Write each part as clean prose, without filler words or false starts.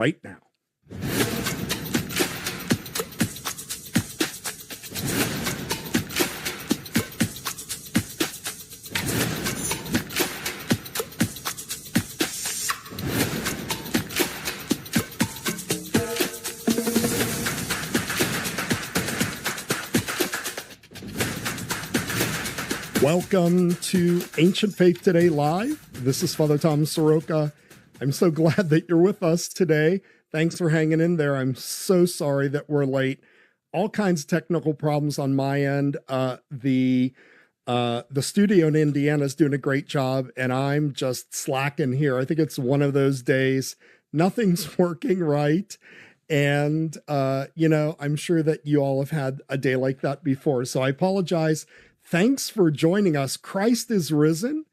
right now. Welcome to Ancient Faith Today Live. This is Father Tom Soroka. I'm so glad that you're with us today. Thanks for hanging in there. I'm so sorry that we're late. All kinds of technical problems on my end. The studio in Indiana is doing a great job, and I'm just slacking here. I think it's one of those days. Nothing's working right. And, I'm sure that you all have had a day like that before. So I apologize. Thanks for joining us. Christ is risen.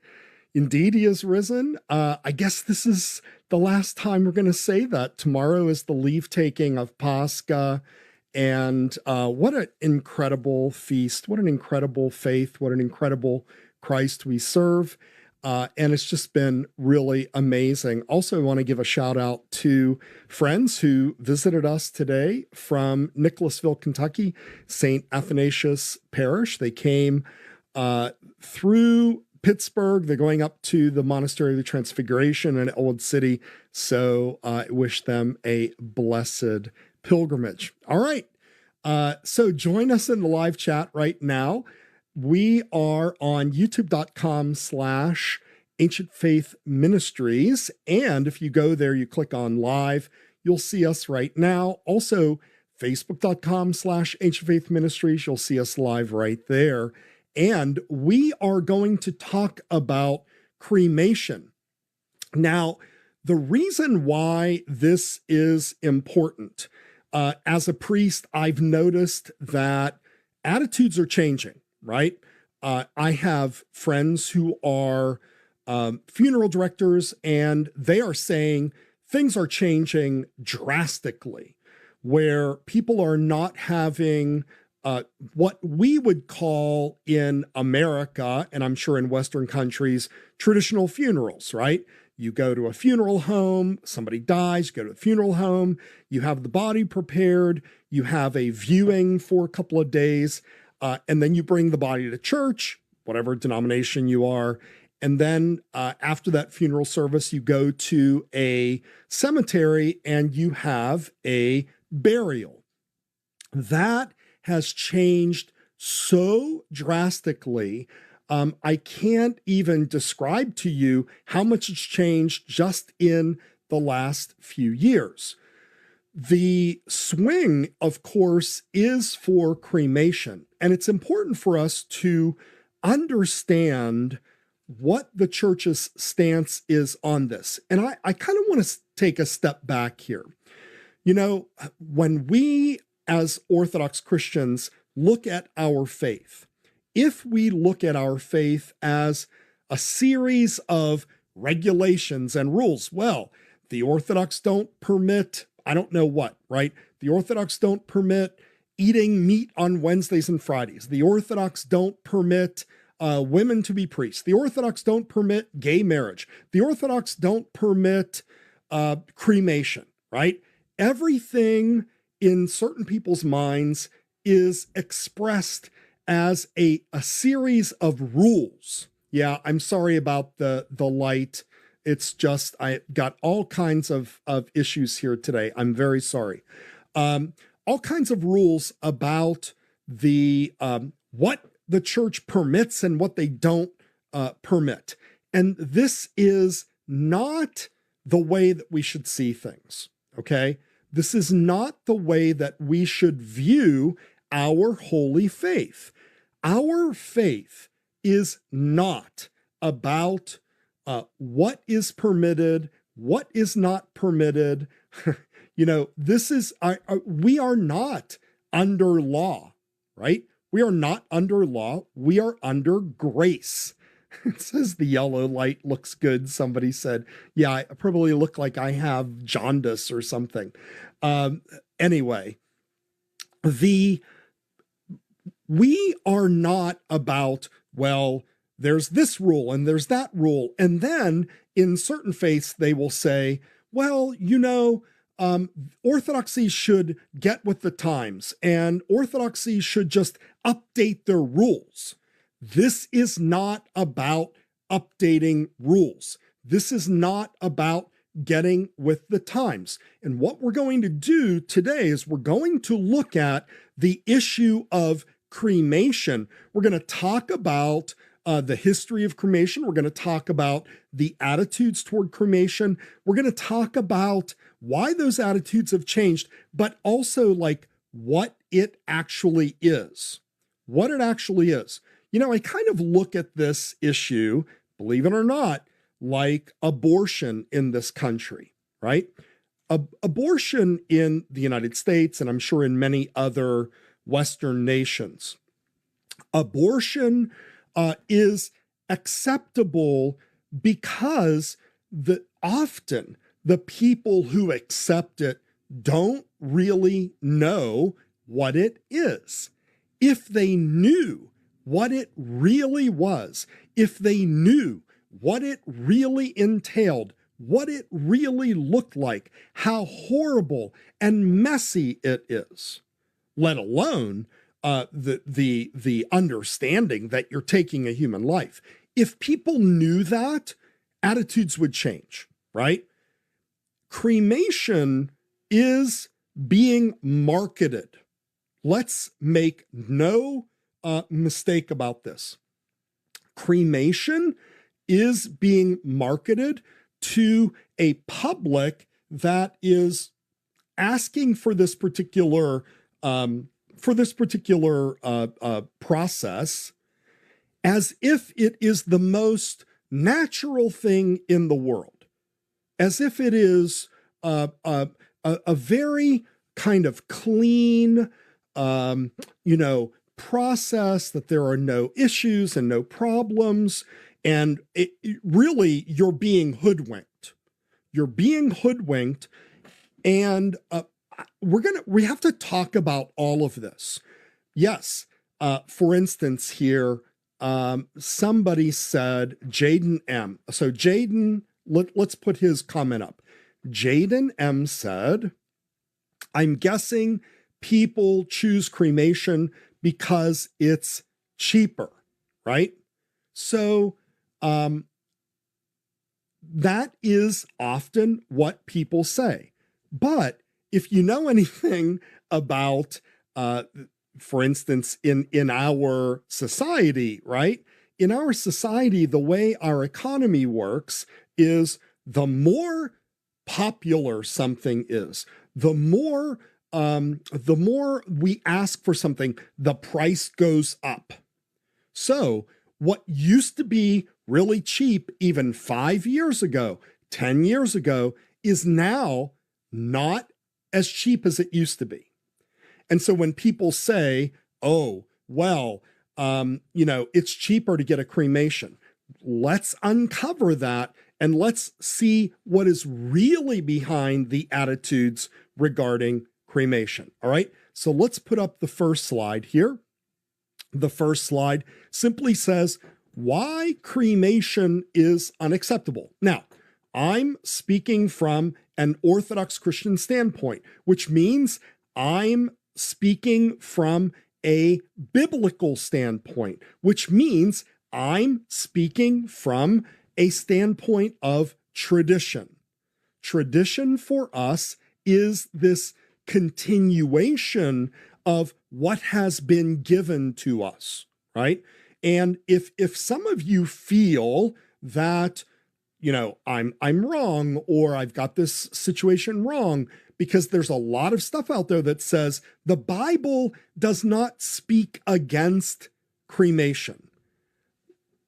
Indeed, he is risen. I guess this is the last time we're going to say that. Tomorrow is the leave-taking of Pascha. And what an incredible feast. What an incredible faith. What an incredible Christ we serve. And it's just been really amazing. Also, I want to give a shout out to friends who visited us today from Nicholasville, Kentucky, St. Athanasius Parish. They came through Pittsburgh. They're going up to the Monastery of the Transfiguration in Old City. So I wish them a blessed pilgrimage. All right. So join us in the live chat right now. We are on youtube.com/Ancient Faith Ministries. And if you go there, you click on live, you'll see us right now. Also, facebook.com/Ancient Faith Ministries. You'll see us live right there. And we are going to talk about cremation. Now, the reason why this is important, as a priest, I've noticed that attitudes are changing. Right? I have friends who are funeral directors, and they are saying things are changing drastically, where people are not having what we would call in America, and I'm sure in Western countries, traditional funerals, right? You go to a funeral home, somebody dies, you go to a funeral home, you have the body prepared, you have a viewing for a couple of days, and then you bring the body to church, whatever denomination you are. And then after that funeral service, you go to a cemetery and you have a burial. That has changed so drastically. I can't even describe to you how much it's changed just in the last few years. The swing, of course, is for cremation. And it's important for us to understand what the church's stance is on this. And I kind of want to take a step back here. You know, when we as Orthodox Christians look at our faith, if we look at our faith as a series of regulations and rules, well, the Orthodox don't permit I don't know what, right? The Orthodox don't permit eating meat on Wednesdays and Fridays. The Orthodox don't permit women to be priests. The Orthodox don't permit gay marriage. The Orthodox don't permit cremation, right? Everything in certain people's minds is expressed as a series of rules. Yeah, I'm sorry about the light. It's just, I got all kinds of issues here today. I'm very sorry. All kinds of rules about the what the church permits and what they don't permit. And this is not the way that we should see things, okay? This is not the way that we should view our holy faith. Our faith is not about what is permitted, what is not permitted. This is, we are not under law, right? We are not under law. We are under grace. It says the yellow light looks good. Somebody said, yeah, I probably look like I have jaundice or something. Anyway, we are not about, well, there's this rule and there's that rule. And then in certain faiths, they will say, well, orthodoxy should get with the times, and orthodoxy should just update their rules. This is not about updating rules. This is not about getting with the times. And what we're going to do today is we're going to look at the issue of cremation. We're going to talk about the history of cremation. We're going to talk about the attitudes toward cremation. We're going to talk about why those attitudes have changed, but also like what it actually is. What it actually is. You know, I kind of look at this issue, believe it or not, like abortion in this country, right? Abortion in the United States, and I'm sure in many other Western nations, abortion is acceptable because often the people who accept it don't really know what it is. If they knew what it really was, if they knew what it really entailed, what it really looked like, how horrible and messy it is, let alone the understanding that you're taking a human life. If people knew that, attitudes would change, right? Cremation is being marketed. Let's make no mistake about this. Cremation is being marketed to a public that is asking for this particular process as if it is the most natural thing in the world, as if it is a very kind of clean, process, that there are no issues and no problems. And really, you're being hoodwinked. You're being hoodwinked. And we have to talk about all of this. Yes. For instance, here, somebody said, Jaden M. So Jaden, let's put his comment up. Jaden M said, I'm guessing people choose cremation because it's cheaper, right? So that is often what people say. But if you know anything about, for instance, in our society, right? In our society, the way our economy works is the more popular something is, the more we ask for something, the price goes up. So what used to be really cheap even 5 years ago, 10 years ago, is now not as cheap as it used to be. And so when people say, oh, well, it's cheaper to get a cremation, let's uncover that and let's see what is really behind the attitudes regarding cremation. All right. So let's put up the first slide here. The first slide simply says why cremation is unacceptable. Now, I'm speaking from an Orthodox Christian standpoint, which means I'm speaking from a biblical standpoint, which means I'm speaking from a standpoint of tradition. Tradition for us is this continuation of what has been given to us, right? And if some of you feel that, I'm wrong, or I've got this situation wrong, because there's a lot of stuff out there that says the Bible does not speak against cremation.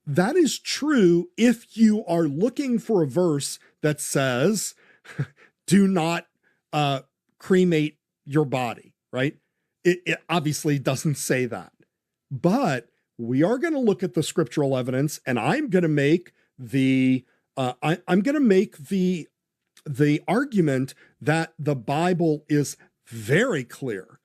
That is true if you are looking for a verse that says, do not cremate your body, right? It obviously doesn't say that. But we are going to look at the scriptural evidence, and I'm going to make the argument that the Bible is very clear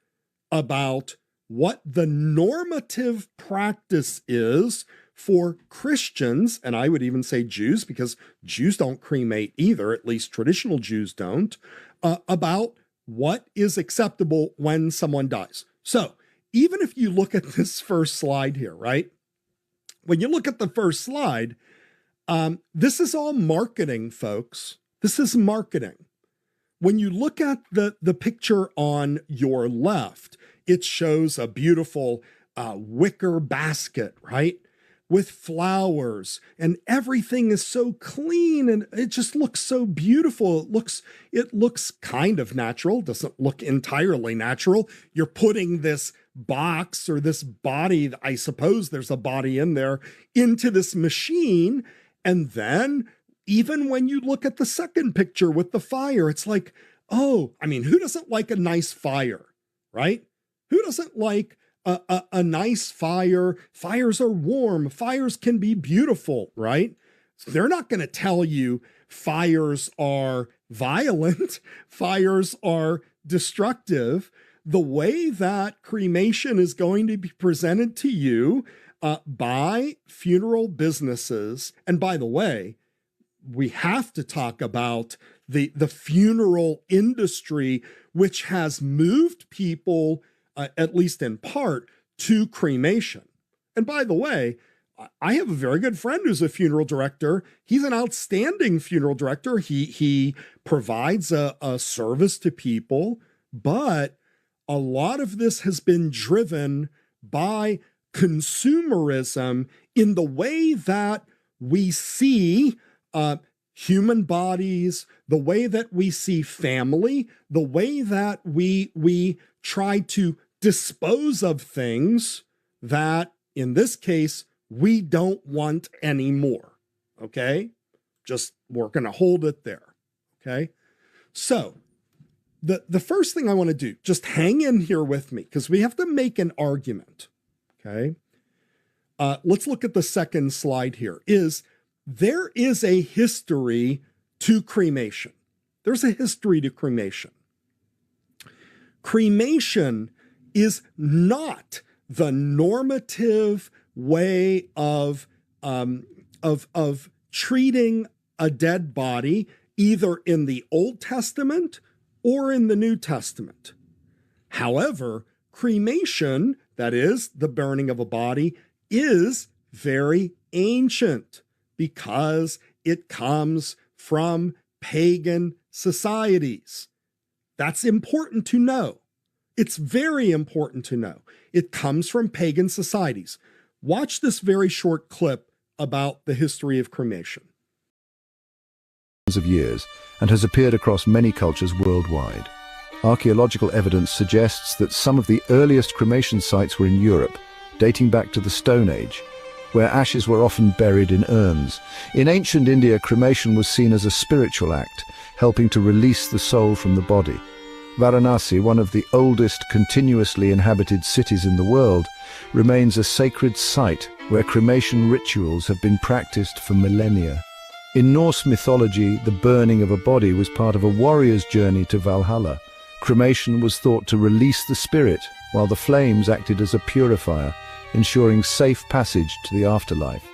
about what the normative practice is for Christians, and I would even say Jews, because Jews don't cremate either, at least traditional Jews don't, about what is acceptable when someone dies. So even if you look at this first slide here, right? When you look at the first slide, this is all marketing, folks. This is marketing. When you look at the picture on your left, it shows a beautiful wicker basket, right? With flowers, and everything is so clean and it just looks so beautiful. It looks kind of natural, doesn't look entirely natural. You're putting this box or this body, I suppose there's a body in there, into this machine. And then even when you look at the second picture with the fire, it's like, oh, I mean, who doesn't like a nice fire, right? Who doesn't like a nice fire? Fires are warm. Fires can be beautiful, right? They're not going to tell you fires are violent. Fires are destructive. The way that cremation is going to be presented to you by funeral businesses, and by the way, we have to talk about the funeral industry, which has moved people, at least in part, to cremation. And by the way, I have a very good friend who's a funeral director. He's an outstanding funeral director. He provides a service to people, but a lot of this has been driven by consumerism in the way that we see human bodies, the way that we see family, the way that we try to dispose of things that, in this case, we don't want anymore. Okay? We're going to hold it there. Okay? So, the first thing I want to do, just hang in here with me, because we have to make an argument. Okay? Let's look at the second slide here. There is a history to cremation. There's a history to cremation. Cremation is not the normative way of treating a dead body, either in the Old Testament or in the New Testament. However, cremation, that is, the burning of a body, is very ancient because it comes from pagan societies. That's important to know. It's very important to know. It comes from pagan societies. Watch this very short clip about the history of cremation. Of years and has appeared across many cultures worldwide. Archaeological evidence suggests that some of the earliest cremation sites were in Europe, dating back to the Stone Age, where ashes were often buried in urns. In ancient India, cremation was seen as a spiritual act, helping to release the soul from the body. Varanasi, one of the oldest continuously inhabited cities in the world, remains a sacred site where cremation rituals have been practiced for millennia. In Norse mythology, the burning of a body was part of a warrior's journey to Valhalla. Cremation was thought to release the spirit, while the flames acted as a purifier, ensuring safe passage to the afterlife.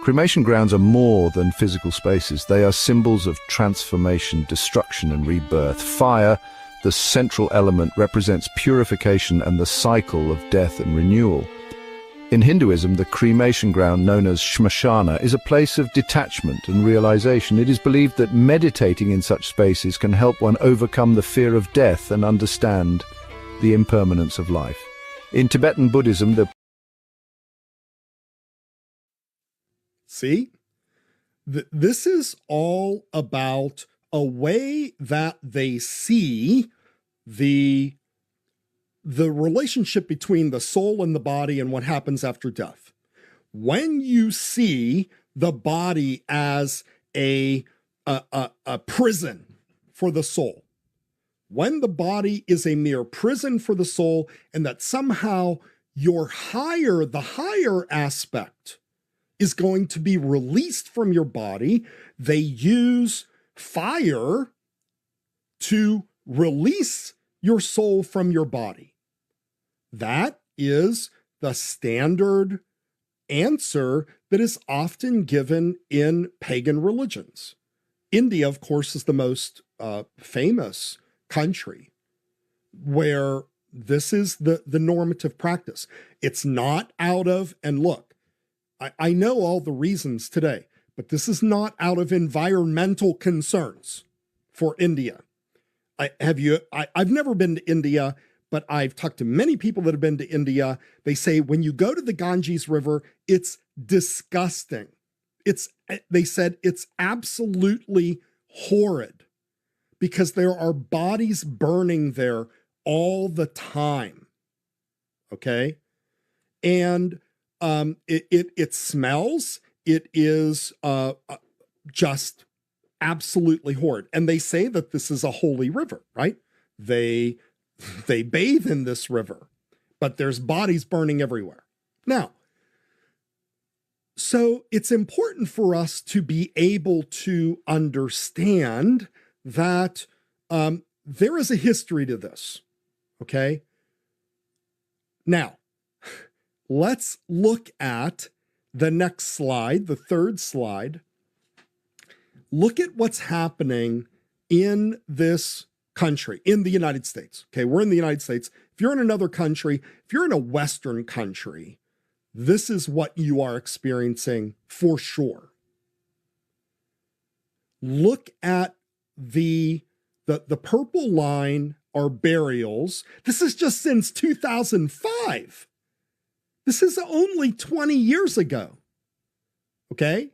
Cremation grounds are more than physical spaces. They are symbols of transformation, destruction, and rebirth. Fire, the central element, represents purification and the cycle of death and renewal. In Hinduism, the cremation ground known as Shmashana is a place of detachment and realization. It is believed that meditating in such spaces can help one overcome the fear of death and understand the impermanence of life. In Tibetan Buddhism, See? This is all about a way that they see the relationship between the soul and the body and what happens after death. When you see the body as a prison for the soul, when the body is a mere prison for the soul, and that somehow the higher aspect is going to be released from your body, they use fire to release your soul from your body. That is the standard answer that is often given in pagan religions. India, of course, is the most famous country where this is the normative practice. It's not out of, and look, I know all the reasons today, but this is not out of environmental concerns for India. I've never been to India, but I've talked to many people that have been to India. They say when you go to the Ganges River, it's disgusting. They said it's absolutely horrid because there are bodies burning there all the time. Okay. And it smells. It is just absolutely horrid. And they say that this is a holy river, right? They bathe in this river, but there's bodies burning everywhere. Now, so it's important for us to be able to understand that there is a history to this, okay? Now, let's look at the next slide, the third slide. Look at what's happening in this country, in the United States. Okay, we're in the United States. If you're in another country, if you're in a Western country, this is what you are experiencing for sure. Look at the purple line are burials. This is just since 2005. This is only 20 years ago. Okay?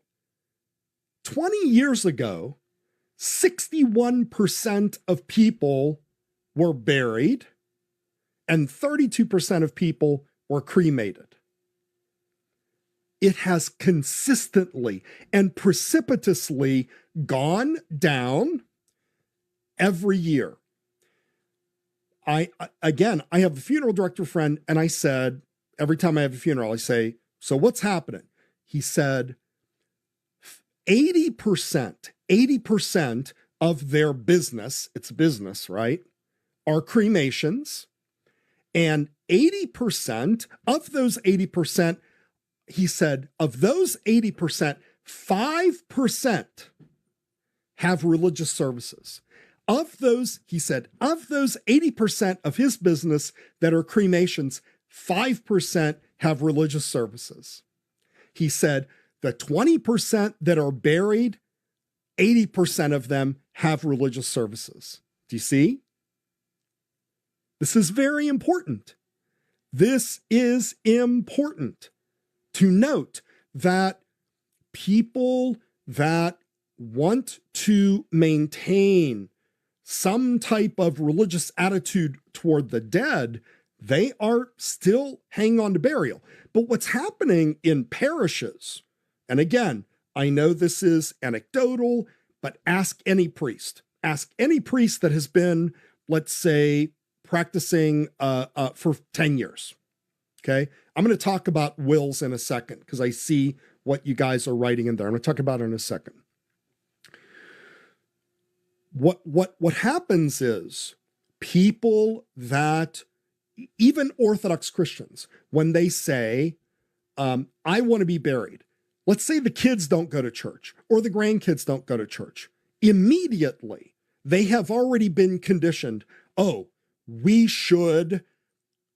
20 years ago, 61% of people were buried and 32% of people were cremated. It has consistently and precipitously gone down every year. I have a funeral director friend, and I said, every time I have a funeral, I say, so what's happening? He said, 80% of their business, it's business, right, are cremations. And 80% of those 80%, he said, of those 80%, 5% have religious services. Of those, he said, of those 80% of his business that are cremations, 5% have religious services. He said, the 20% that are buried, 80% of them have religious services. Do you see? This is very important. This is important to note that people that want to maintain some type of religious attitude toward the dead, they are still hanging on to burial. But what's happening in parishes, and again, I know this is anecdotal, but ask any priest. Ask any priest that has been, let's say, practicing for 10 years. Okay? I'm going to talk about wills in a second because I see what you guys are writing in there. I'm going to talk about it in a second. What happens is people that, even Orthodox Christians, when they say, I want to be buried, let's say the kids don't go to church or the grandkids don't go to church. Immediately, they have already been conditioned, oh, we should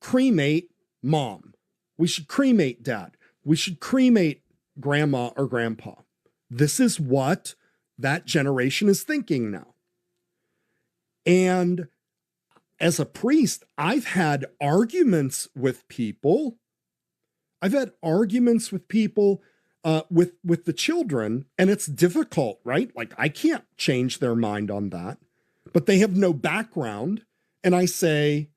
cremate mom. We should cremate dad. We should cremate grandma or grandpa. This is what that generation is thinking now. And as a priest, I've had arguments with people. I've had arguments with people with the children, and it's difficult, right? Like, I can't change their mind on that, but they have no background. And I say,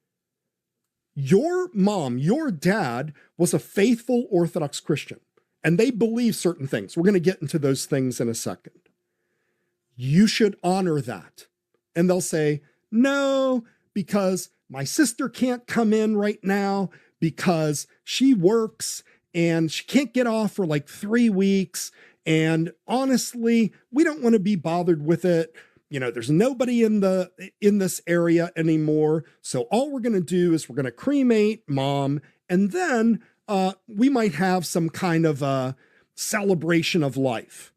your mom, your dad was a faithful Orthodox Christian, and they believe certain things. We're going to get into those things in a second. You should honor that. And they'll say, no, because my sister can't come in right now because she works and she can't get off for like 3 weeks. And honestly, we don't want to be bothered with it. You know, there's nobody in this area anymore. So all we're going to do is we're going to cremate mom. And then we might have some kind of a celebration of life,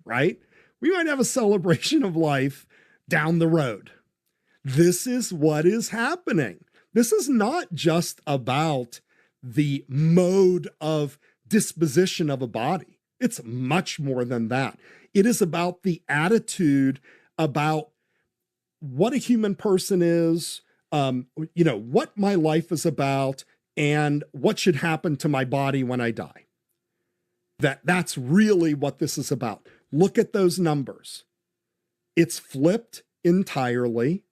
right? We might have a celebration of life down the road. This is what is happening. This is not just about the mode of disposition of a body. It's much more than that. It is about the attitude about what a human person is, what my life is about, and what should happen to my body when I die. That's really what this is about. Look at those numbers. It's flipped entirely.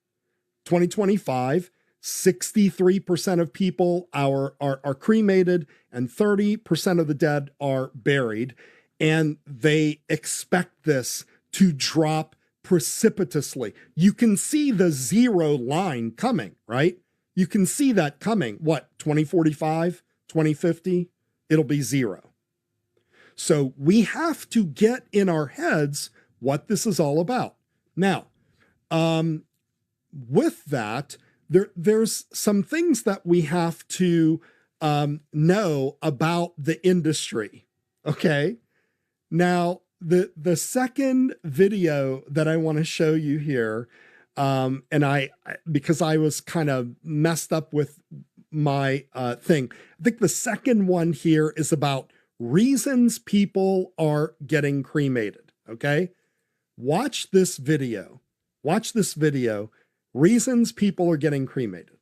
2025, 63% of people are cremated and 30% of the dead are buried. And they expect this to drop precipitously. You can see the zero line coming, right? You can see that coming. What, 2045, 2050? It'll be zero. So we have to get in our heads what this is all about. Now, with that, there's some things that we have to know about the industry, okay? Now, the second video that I want to show you here, and because I was kind of messed up with my thing, I think the second one here is about reasons people are getting cremated, okay? Watch this video. Watch this video. Reasons people are getting cremated.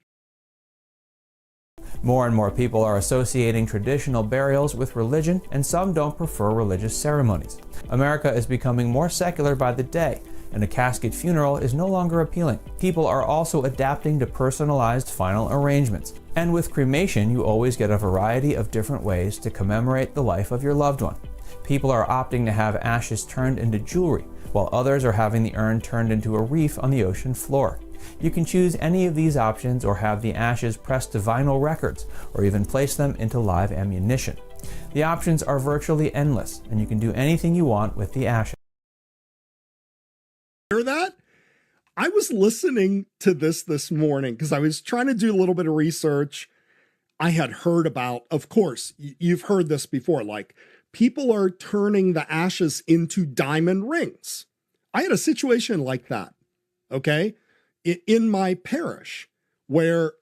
More and more people are associating traditional burials with religion, and some don't prefer religious ceremonies. America is becoming more secular by the day, and a casket funeral is no longer appealing. People are also adapting to personalized final arrangements. And with cremation, you always get a variety of different ways to commemorate the life of your loved one. People are opting to have ashes turned into jewelry, while others are having the urn turned into a reef on the ocean floor. You can choose any of these options or have the ashes pressed to vinyl records or even place them into live ammunition. The options are virtually endless, and you can do anything you want with the ashes. Hear that? I was listening to this morning because I was trying to do a little bit of research. I had heard about, of course, you've heard this before, like people are turning the ashes into diamond rings. I had a situation like that, okay? In my parish, where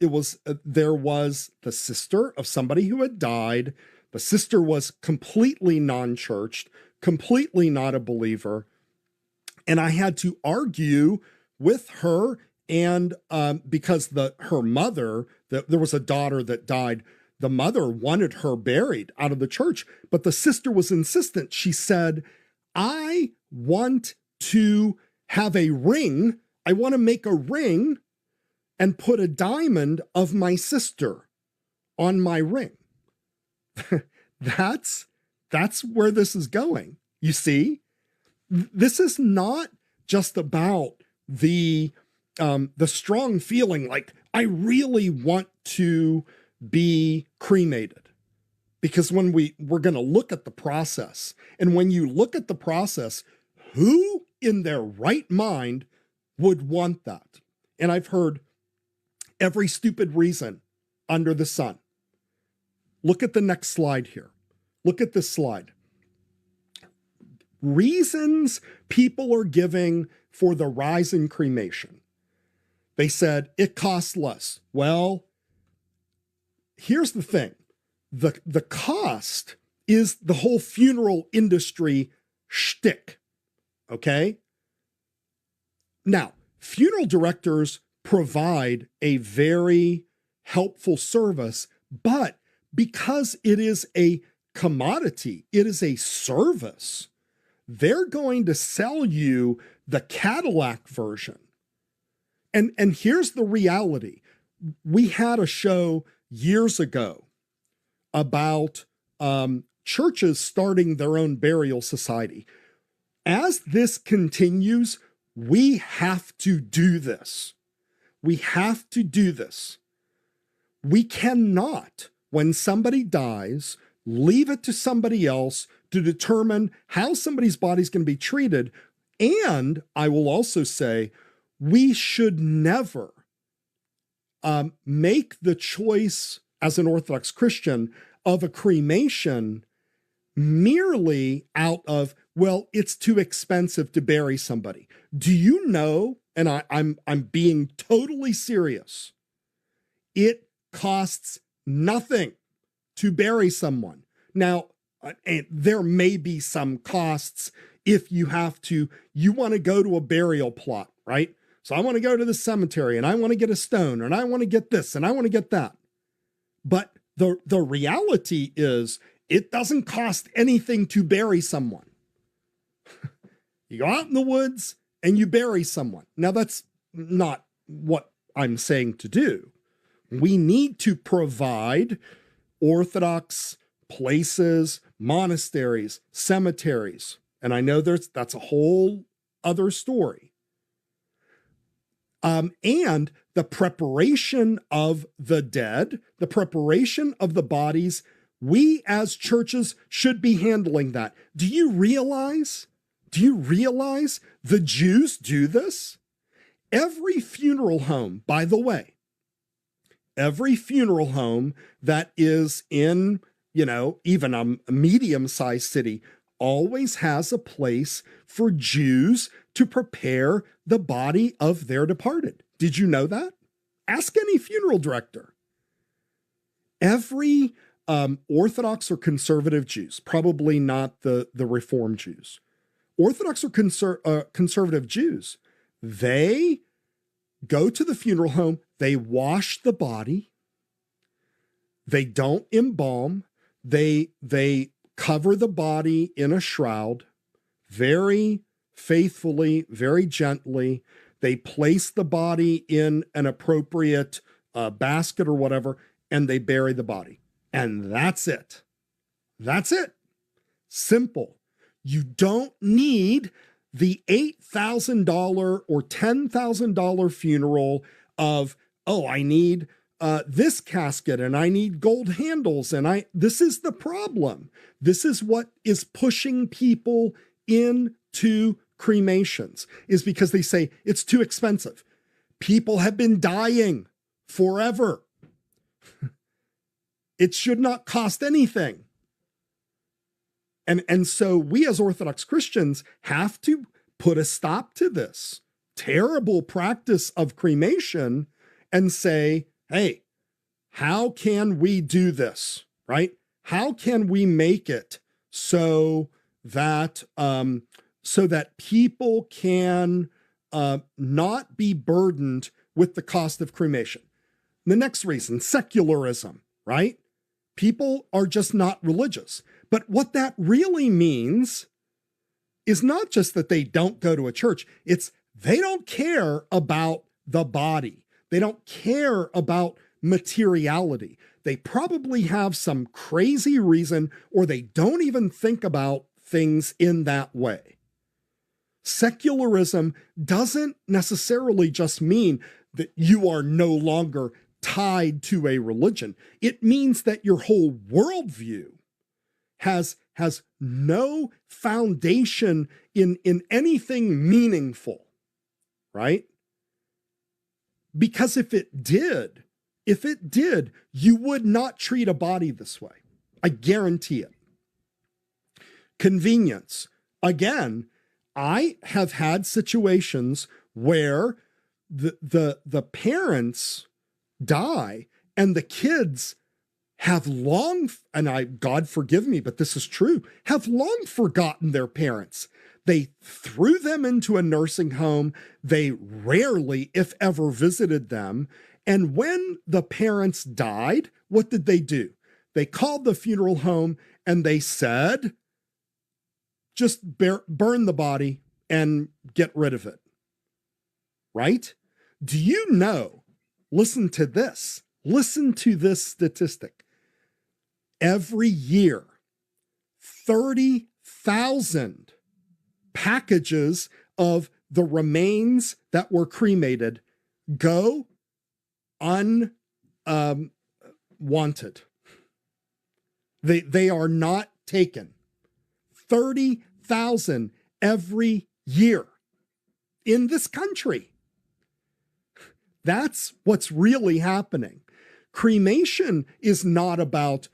there was the sister of somebody who had died. The sister was completely non-churched, completely not a believer. And I had to argue with her, and because her mother, there was a daughter that died, the mother wanted her buried out of the church, but the sister was insistent. She said, I want to have a ring. I want to make a ring and put a diamond of my sister on my ring. That's where this is going. You see, this is not just about the strong feeling like I really want to be cremated. Because when we're going to look at the process, and when you look at the process, who in their right mind would want that? And I've heard every stupid reason under the sun. Look at the next slide here. Look at this slide. Reasons people are giving for the rise in cremation. They said it costs less. Well, here's the thing. The cost is the whole funeral industry shtick, okay? Now, funeral directors provide a very helpful service, but because it is a commodity, it is a service, they're going to sell you the Cadillac version. And here's the reality. We had a show years ago about churches starting their own burial society. As this continues, we have to do this. We have to do this. We cannot, when somebody dies, leave it to somebody else to determine how somebody's body is going to be treated. And I will also say, we should never make the choice as an Orthodox Christian of a cremation merely out of, well, it's too expensive to bury somebody. Do you know, and I'm being totally serious, it costs nothing to bury someone. Now, and there may be some costs if you want to go to a burial plot, right? So I want to go to the cemetery and I want to get a stone and I want to get this and I want to get that. But the reality is it doesn't cost anything to bury someone. You go out in the woods and you bury someone. Now, that's not what I'm saying to do. We need to provide Orthodox places, monasteries, cemeteries. And I know that's a whole other story. And the preparation of the dead, the preparation of the bodies, we as churches should be handling that. Do you realize the Jews do this? Every funeral home, by the way, every funeral home that is in, even a medium-sized city always has a place for Jews to prepare the body of their departed. Did you know that? Ask any funeral director. Every Orthodox or conservative Jews, probably not the Reformed Jews, Orthodox or conservative Jews, they go to the funeral home, they wash the body, they don't embalm, they cover the body in a shroud very faithfully, very gently. They place the body in an appropriate basket or whatever, and they bury the body. And that's it. That's it. Simple. You don't need the $8,000 or $10,000 funeral of, I need this casket and I need gold handles. And this is the problem. This is what is pushing people into cremations, is because they say it's too expensive. People have been dying forever. It should not cost anything. And so we as Orthodox Christians have to put a stop to this terrible practice of cremation and say, hey, how can we do this, right? How can we make it so that people can not be burdened with the cost of cremation? The next reason, secularism, right? People are just not religious. But what that really means is not just that they don't go to a church, it's they don't care about the body. They don't care about materiality. They probably have some crazy reason, or they don't even think about things in that way. Secularism doesn't necessarily just mean that you are no longer tied to a religion. It means that your whole worldview has no foundation in anything meaningful, right? Because if it did, you would not treat a body this way. I guarantee it. Convenience. Again, I have had situations where the parents die and the kids have long, and God forgive me, but this is true, have long forgotten their parents. They threw them into a nursing home. They rarely, if ever, visited them. And when the parents died, what did they do? They called the funeral home and they said, just burn the body and get rid of it. Right? Do you know, listen to this statistic. Every year, 30,000 packages of the remains that were cremated go unwanted. They are not taken. 30,000 every year in this country. That's what's really happening. Cremation is not about,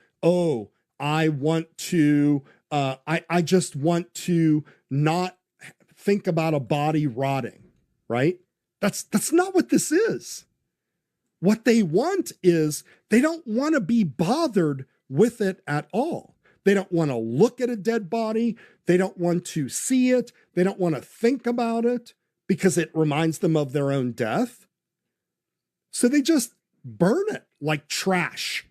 I want to I just want to not think about a body rotting, right? That's not what this is. What they want is they don't want to be bothered with it at all. They don't want to look at a dead body. They don't want to see it. They don't want to think about it because it reminds them of their own death. So they just burn it like trash.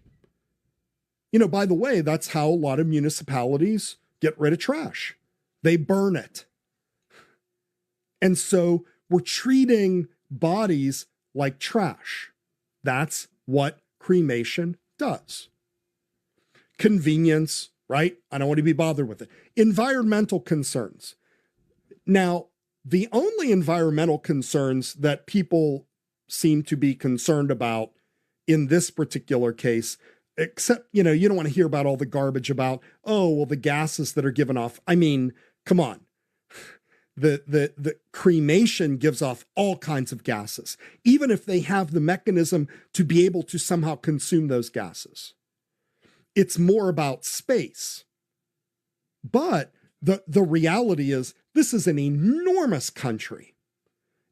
You know, by the way, that's how a lot of municipalities get rid of trash. They burn it. And so we're treating bodies like trash. That's what cremation does. Convenience, right? I don't want to be bothered with it. Environmental concerns. Now, the only environmental concerns that people seem to be concerned about in this particular case, except, you don't want to hear about all the garbage about, oh, well, the gases that are given off. I mean, come on. The cremation gives off all kinds of gases, even if they have the mechanism to be able to somehow consume those gases. It's more about space. But the reality is this is an enormous country.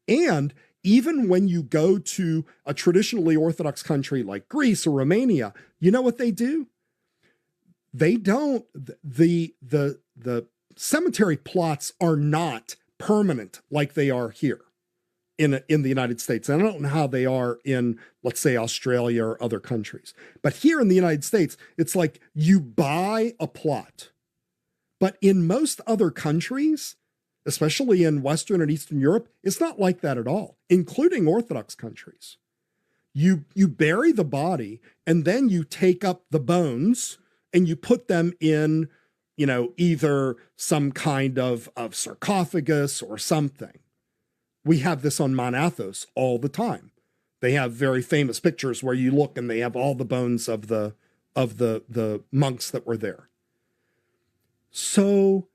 And even when you go to a traditionally Orthodox country like Greece or Romania, you know what they do? They don't, the cemetery plots are not permanent like they are here in the United States. And I don't know how they are in, let's say, Australia or other countries. But here in the United States, it's like you buy a plot. But in most other countries, especially in Western and Eastern Europe, it's not like that at all, including Orthodox countries. You bury the body and then you take up the bones and you put them in, either some kind of sarcophagus or something. We have this on Mount Athos all the time. They have very famous pictures where you look and they have all the bones of the monks that were there. So,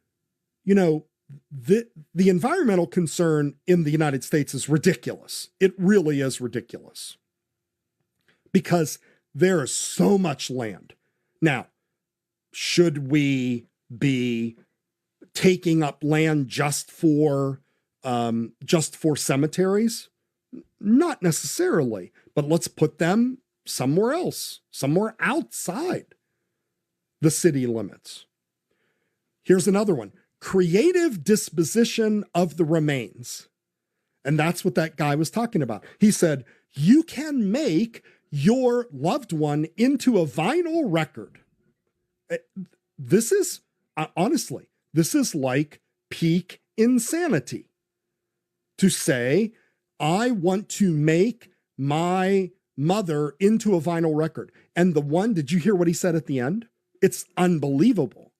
the environmental concern in the United States is ridiculous. It really is ridiculous because there is so much land. Now, should we be taking up land just for cemeteries? Not necessarily, but let's put them somewhere else, somewhere outside the city limits. Here's another one. Creative disposition of the remains. And that's what that guy was talking about. He said, you can make your loved one into a vinyl record. This is, honestly, this is like peak insanity. To say, I want to make my mother into a vinyl record. And the one, did you hear what he said at the end? It's unbelievable.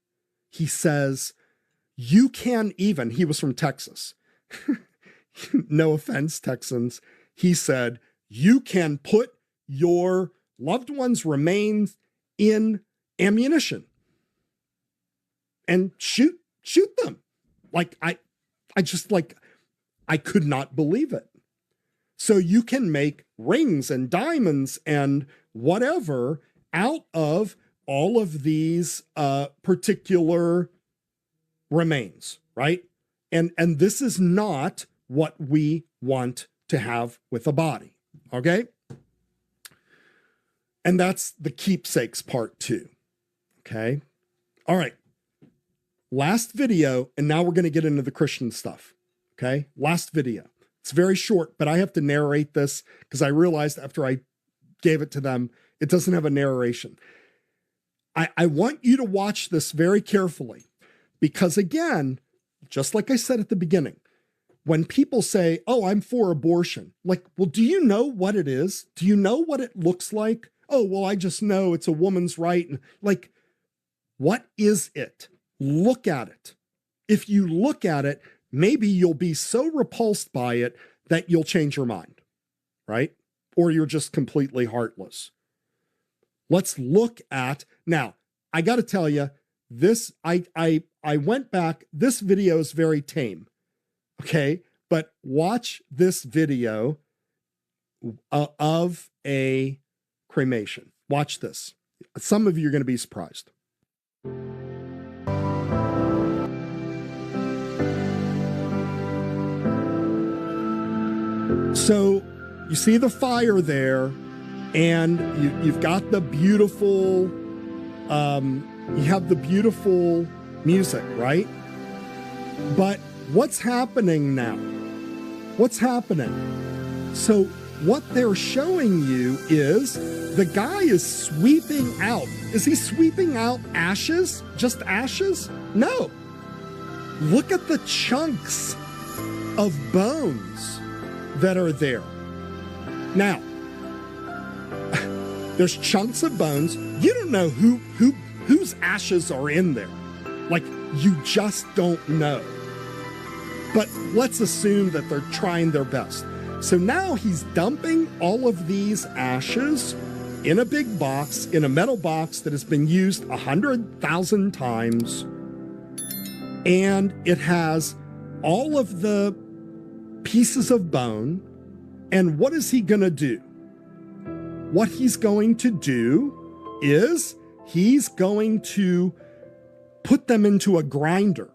He says, you can even, he was from Texas. No offense, Texans. He said, you can put your loved one's remains in ammunition and shoot them. I could not believe it. So you can make rings and diamonds and whatever out of all of these particular remains, right? And this is not what we want to have with a body, okay? And that's the keepsakes part too, okay? All right, last video, and now we're going to get into the Christian stuff, okay? Last video. It's very short, but I have to narrate this because I realized after I gave it to them, it doesn't have a narration. I want you to watch this very carefully because, again, just like I said at the beginning, when people say, oh, I'm for abortion, like, well, do you know what it is? Do you know what it looks like? Oh, well, I just know it's a woman's right. And like, what is it? Look at it. If you look at it, maybe you'll be so repulsed by it that you'll change your mind, right? Or you're just completely heartless. Let's look at, now, I got to tell you, this, I went back, this video is very tame, okay? But watch this video of a cremation. Watch this. Some of you are going to be surprised. So you see the fire there, and you've got the beautiful, you have the beautiful music, right? But what's happening now? What's happening? So what they're showing you is the guy is sweeping out. Is he sweeping out ashes? Just ashes? No. Look at the chunks of bones that are there. Now, there's chunks of bones. You don't know whose ashes are in there. Like, you just don't know. But let's assume that they're trying their best. So now he's dumping all of these ashes in a big box, in a metal box that has been used 100,000 times. And it has all of the pieces of bone. And what is he going to do? What he's going to do is he's going to put them into a grinder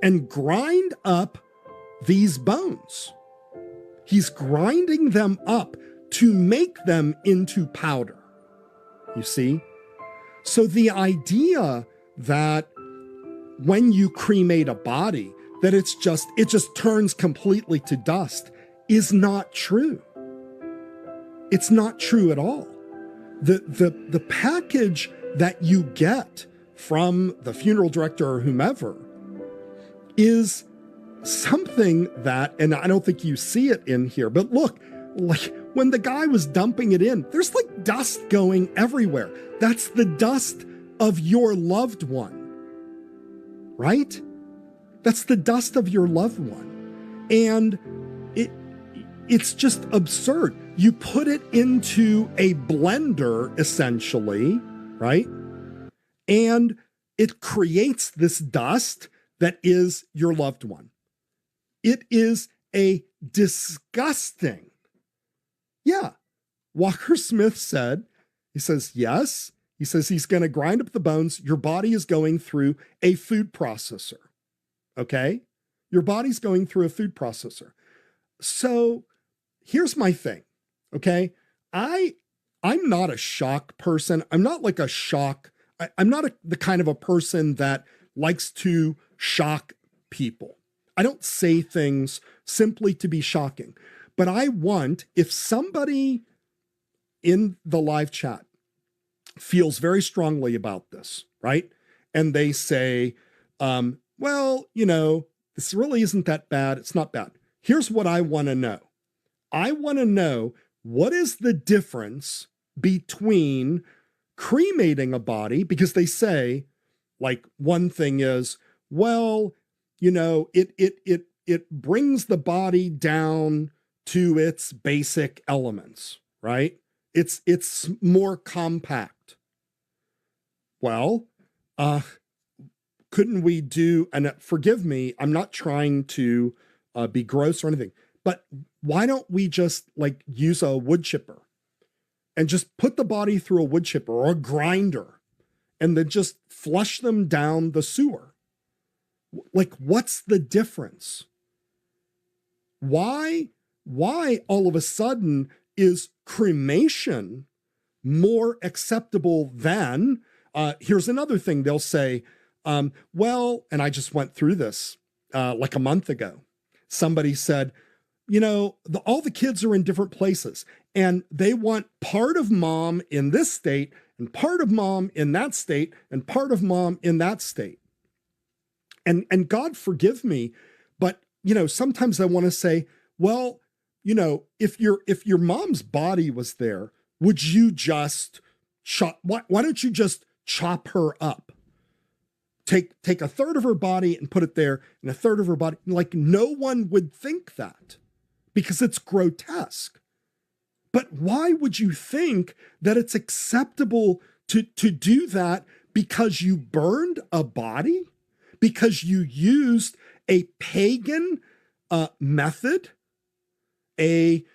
and grind up these bones. He's grinding them up to make them into powder. You see? So the idea that when you cremate a body, that it just turns completely to dust is not true. It's not true at all. The package that you get from the funeral director or whomever is something that, and I don't think you see it in here, but look, like when the guy was dumping it in, there's like dust going everywhere. That's the dust of your loved one, right? That's the dust of your loved one. And it's just absurd. You put it into a blender, essentially, right? And it creates this dust that is your loved one. It is a disgusting. Yeah. Walker Smith said, he says, yes. He says he's going to grind up the bones. Your body is going through a food processor. Okay? Your body's going through a food processor. So here's my thing. Okay? I'm not a shock person. I'm not like a shock. I'm not the kind of a person that likes to shock people. I don't say things simply to be shocking, but I want, if somebody in the live chat feels very strongly about this, right? And they say, well, you know, this really isn't that bad. It's not bad. Here's what I want to know. I want to know, what is the difference between cremating a body? Because they say, like, one thing is, well, you know, it brings the body down to its basic elements, right? It's more compact. Well, couldn't we do, and forgive me, I'm not trying to be gross or anything, but why don't we just like use a wood chipper and just put the body through a wood chipper or a grinder and then just flush them down the sewer? Like, what's the difference? Why all of a sudden is cremation more acceptable than, here's another thing they'll say, well, and I just went through this like a month ago. Somebody said, you know, all the kids are in different places and they want part of mom in this state and part of mom in that state and part of mom in that state. And God forgive me, but, you know, sometimes I want to say, well, you know, if your mom's body was there, would you just why don't you just chop her up? Take a third of her body and put it there and a third of her body. Like, no one would think that because it's grotesque. But why would you think that it's acceptable to do that because you burned a body? Because you used a pagan method, even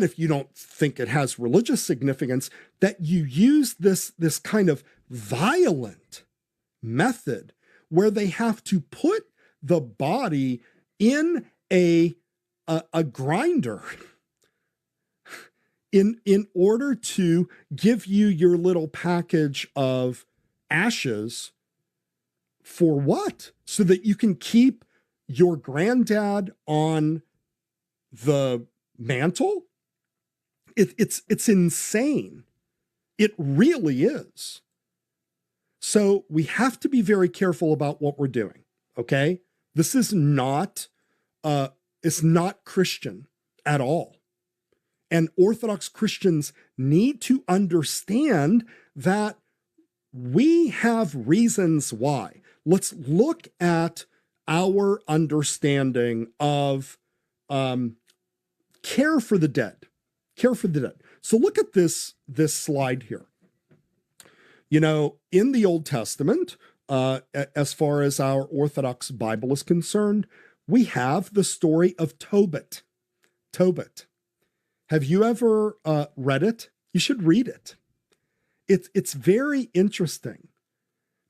if you don't think it has religious significance, that you use this kind of violent method where they have to put the body in a a grinder in order to give you your little package of ashes. For what? So that you can keep your granddad on the mantle? It's insane. It really is. So we have to be very careful about what we're doing, okay? This is not, it's not Christian at all. And Orthodox Christians need to understand that we have reasons why. Let's look at our understanding of care for the dead. Care for the dead. So look at this slide here. You know, in the Old Testament, as far as our Orthodox Bible is concerned, we have the story of Tobit. Tobit. Have you ever read it? You should read it. It's very interesting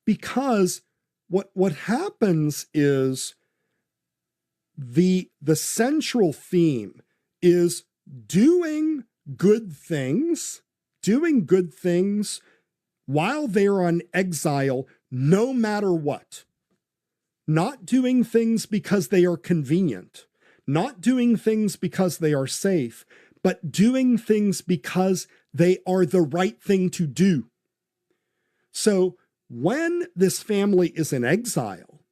because what happens is the central theme is doing good things while they're on exile, no matter what. Not doing things because they are convenient, not doing things because they are safe, but doing things because they are the right thing to do. So when this family is in exile,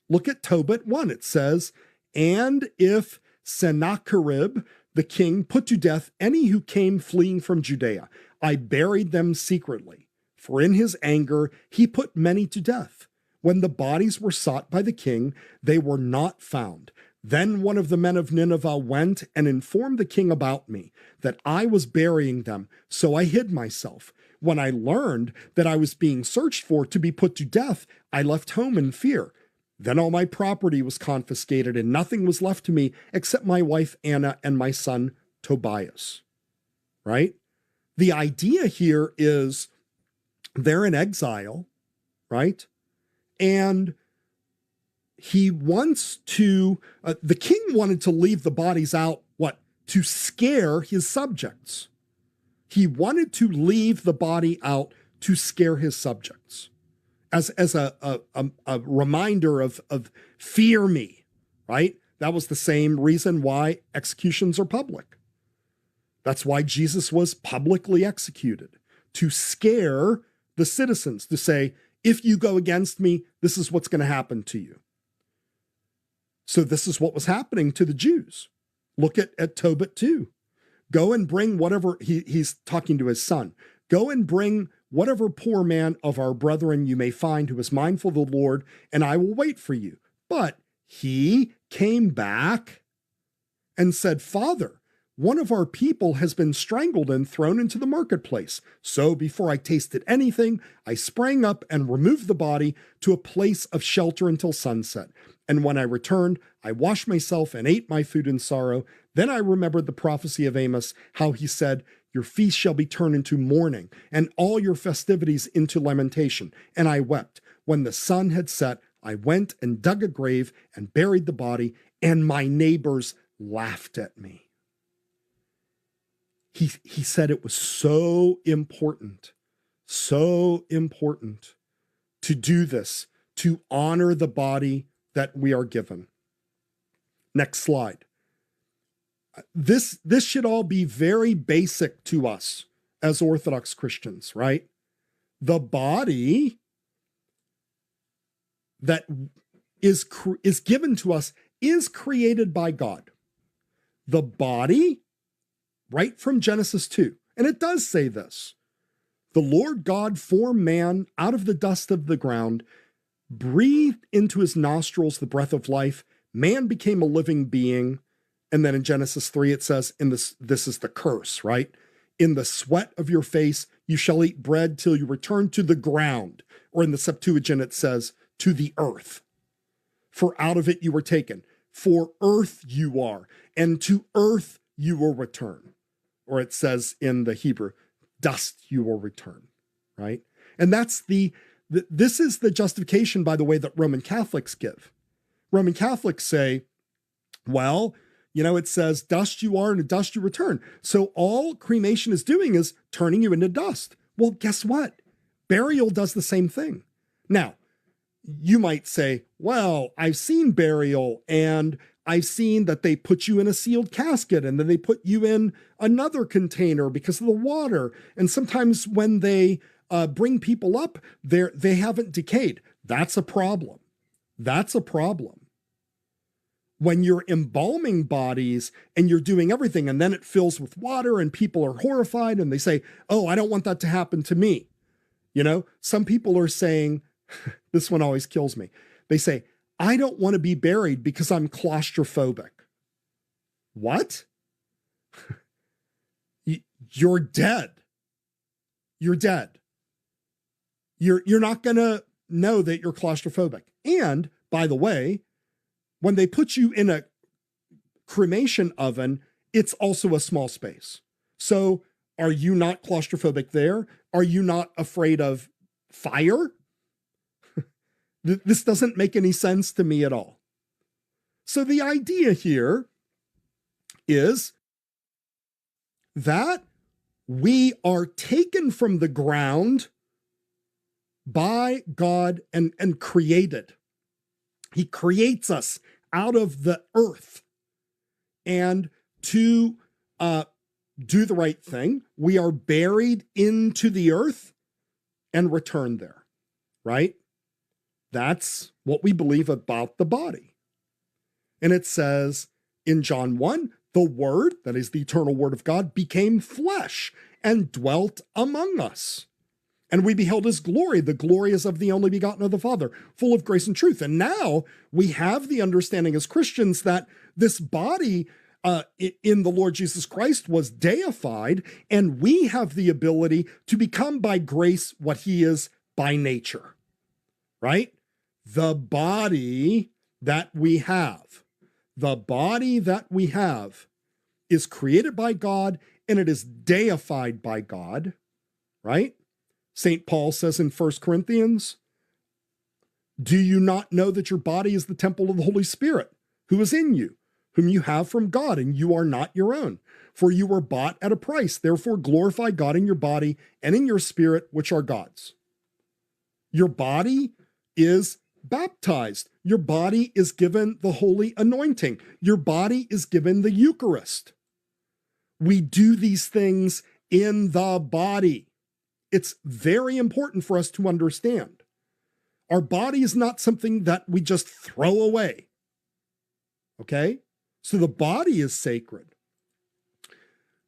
look at Tobit 1. It says, and if Sennacherib, the king, put to death any who came fleeing from Judea, I buried them secretly. For in his anger, he put many to death. When the bodies were sought by the king, they were not found. Then one of the men of Nineveh went and informed the king about me, that I was burying them, so I hid myself. When I learned that I was being searched for to be put to death, I left home in fear. Then all my property was confiscated, and nothing was left to me except my wife Anna and my son Tobias. Right? The idea here is they're in exile, right? And he wants to, the king wanted to leave the bodies out, to scare his subjects. He wanted to leave the body out to scare his subjects as a reminder of fear me, right? That was the same reason why executions are public. That's why Jesus was publicly executed, to scare the citizens, to say, if you go against me, this is what's going to happen to you. So this is what was happening to the Jews. Look at Tobit 2. Go and bring whatever, he's talking to his son. Go and bring whatever poor man of our brethren you may find who is mindful of the Lord, and I will wait for you. But he came back and said, Father, one of our people has been strangled and thrown into the marketplace. So before I tasted anything, I sprang up and removed the body to a place of shelter until sunset. And when I returned, I washed myself and ate my food in sorrow. Then I remembered the prophecy of Amos, how he said, your feast shall be turned into mourning, and all your festivities into lamentation. And I wept. When the sun had set, I went and dug a grave and buried the body, and my neighbors laughed at me. He said it was so important to do this, to honor the body that we are given. Next slide. This should all be very basic to us as Orthodox Christians, right? The body that is given to us is created by God. The body, right from Genesis 2, and it does say this, the Lord God formed man out of the dust of the ground, breathed into his nostrils the breath of life, man became a living being. And then in Genesis 3, it says, this is the curse, right? In the sweat of your face, you shall eat bread till you return to the ground. Or in the Septuagint, it says, to the earth. For out of it you were taken. For earth you are, and to earth you will return. Or it says in the Hebrew, dust you will return, right? And that's this is the justification, by the way, that Roman Catholics give. Roman Catholics say, well, It says dust you are and to dust you return. So all cremation is doing is turning you into dust. Well, guess what? Burial does the same thing. Now, you might say, well, I've seen burial and I've seen that they put you in a sealed casket and then they put you in another container because of the water. And sometimes when they bring people up, they haven't decayed. That's a problem. That's a problem. When you're embalming bodies and you're doing everything and then it fills with water and people are horrified and they say, oh, I don't want that to happen to me. Some people are saying, this one always kills me. They say, I don't want to be buried because I'm claustrophobic. What? You're dead. You're dead. You're not going to know that you're claustrophobic. And by the way, when they put you in a cremation oven, it's also a small space. So are you not claustrophobic there? Are you not afraid of fire? This doesn't make any sense to me at all. So the idea here is that we are taken from the ground by God and created. He creates us out of the earth. And to do the right thing, we are buried into the earth and returned there, right? That's what we believe about the body. And it says in John 1, the Word, that is the eternal Word of God, became flesh and dwelt among us. And we beheld his glory. The glory is of the only begotten of the Father, full of grace and truth. And now we have the understanding as Christians that this body in the Lord Jesus Christ was deified, and we have the ability to become by grace what he is by nature, right? The body that we have is created by God, and it is deified by God, right? St. Paul says in 1 Corinthians, do you not know that your body is the temple of the Holy Spirit, who is in you, whom you have from God, and you are not your own? For you were bought at a price. Therefore glorify God in your body and in your spirit, which are God's. Your body is baptized. Your body is given the holy anointing. Your body is given the Eucharist. We do these things in the body. It's very important for us to understand. Our body is not something that we just throw away. Okay? So the body is sacred.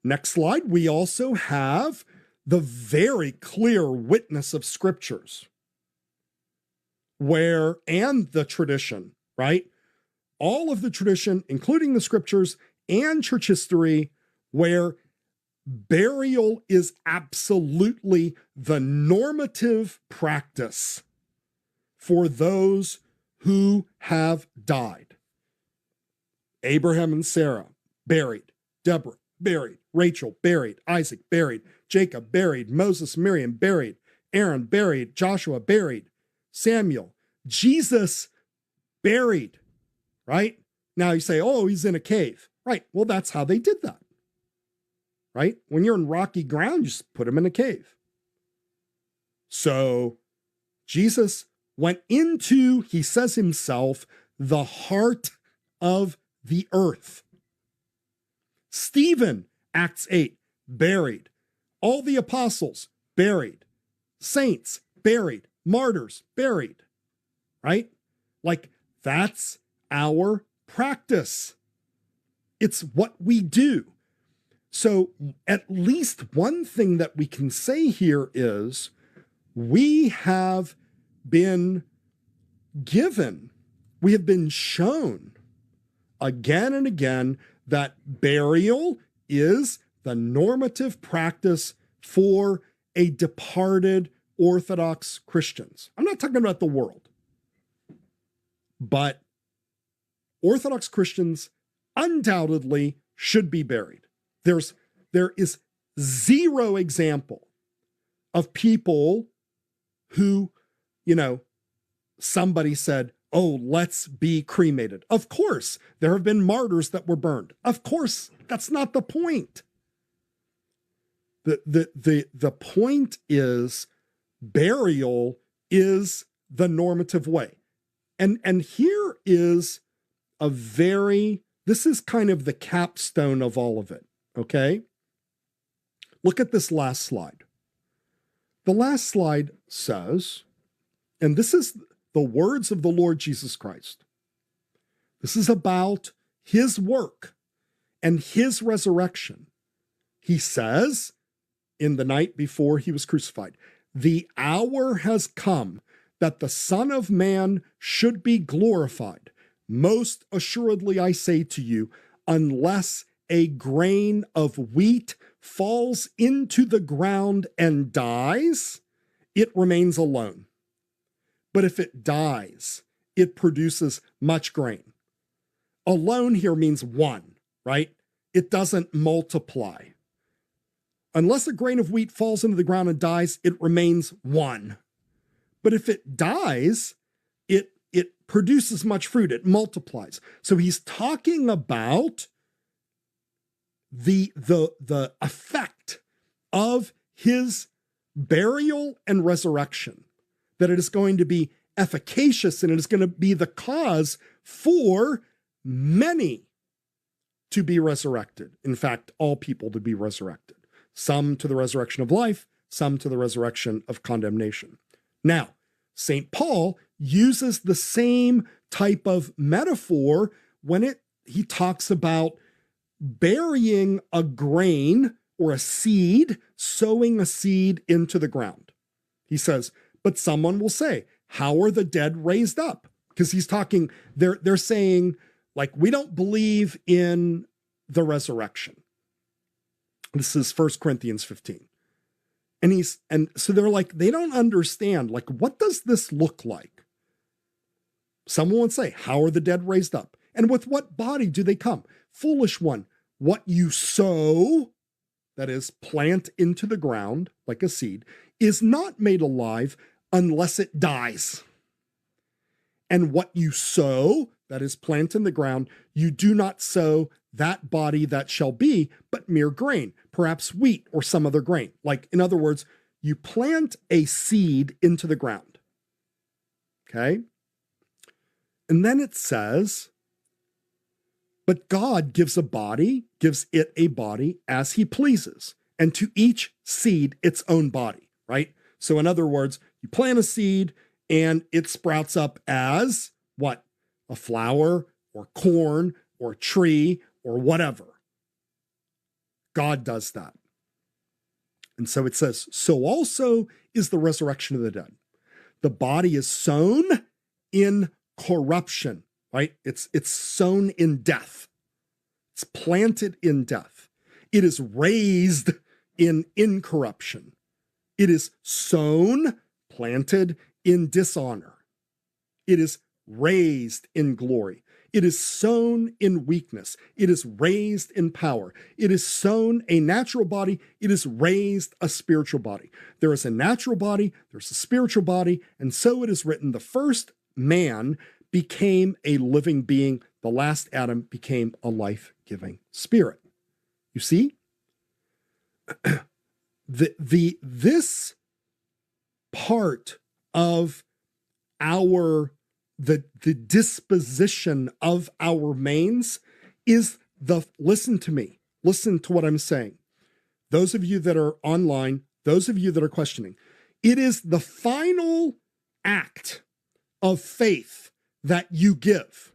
Next slide. We also have the very clear witness of scriptures, and the tradition, right? All of the tradition, including the scriptures and church history, where burial is absolutely the normative practice for those who have died. Abraham and Sarah, buried. Deborah, buried. Rachel, buried. Isaac, buried. Jacob, buried. Moses, Miriam, buried. Aaron, buried. Joshua, buried. Samuel. Jesus, buried, right? Now you say, oh, he's in a cave. Right, well, that's how they did that. Right? When you're in rocky ground, you just put him in a cave. So Jesus went into, he says himself, the heart of the earth. Stephen, Acts 8, buried. All the apostles, buried. Saints, buried. Martyrs, buried. Right? Like, that's our practice. It's what we do. So at least one thing that we can say here is we have been given, we have been shown again and again that burial is the normative practice for a departed Orthodox Christians. I'm not talking about the world, but Orthodox Christians undoubtedly should be buried. There is zero example of people who, somebody said, oh, let's be cremated. Of course, there have been martyrs that were burned. Of course, that's not the point. The point is burial is the normative way. And here is this is kind of the capstone of all of it, okay? Look at this last slide. The last slide says, and this is the words of the Lord Jesus Christ. This is about his work and his resurrection. He says, in the night before he was crucified, the hour has come that the Son of Man should be glorified. Most assuredly, I say to you, unless a grain of wheat falls into the ground and dies, it remains alone. But if it dies, it produces much grain. Alone here means one, right? It doesn't multiply. Unless a grain of wheat falls into the ground and dies, it remains one. But if it dies, it produces much fruit, it multiplies. So he's talking about the effect of his burial and resurrection, that it is going to be efficacious and it is going to be the cause for many to be resurrected. In fact, all people to be resurrected. Some to the resurrection of life, some to the resurrection of condemnation. Now, St. Paul uses the same type of metaphor when he talks about burying a grain or a seed, sowing a seed into the ground. He says, but someone will say, how are the dead raised up? Because he's talking, they're saying, like, we don't believe in the resurrection. This is 1 Corinthians 15. And so they're like, they don't understand, like, what does this look like? Someone would say, how are the dead raised up? And with what body do they come? Foolish one, what you sow, that is, plant into the ground like a seed, is not made alive unless it dies. And what you sow, that is, plant in the ground, you do not sow that body that shall be, but mere grain, perhaps wheat or some other grain. Like, in other words, you plant a seed into the ground. Okay? And then it says, but God gives it a body as he pleases, and to each seed its own body, right? So in other words, you plant a seed and it sprouts up as what? A flower or corn or tree or whatever. God does that. And so it says, so also is the resurrection of the dead. The body is sown in corruption, right? It's sown in death. It's planted in death. It is raised in incorruption. It is sown, planted in dishonor. It is raised in glory. It is sown in weakness. It is raised in power. It is sown a natural body. It is raised a spiritual body. There is a natural body. There's a spiritual body. And so it is written, the first man became a living being. The last Adam became a life-giving spirit. You see? This part of the disposition of our mains is listen to me. Listen to what I'm saying. Those of you that are online, those of you that are questioning, it is the final act of faith that you give.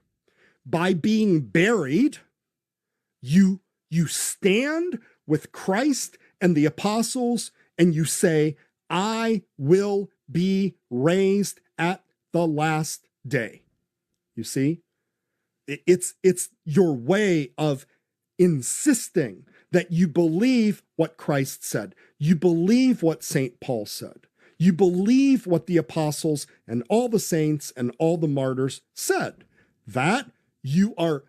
By being buried, you stand with Christ and the apostles and you say, I will be raised at the last day. You see? It's your way of insisting that you believe what Christ said. You believe what St. Paul said. You believe what the apostles and all the saints and all the martyrs said. That you are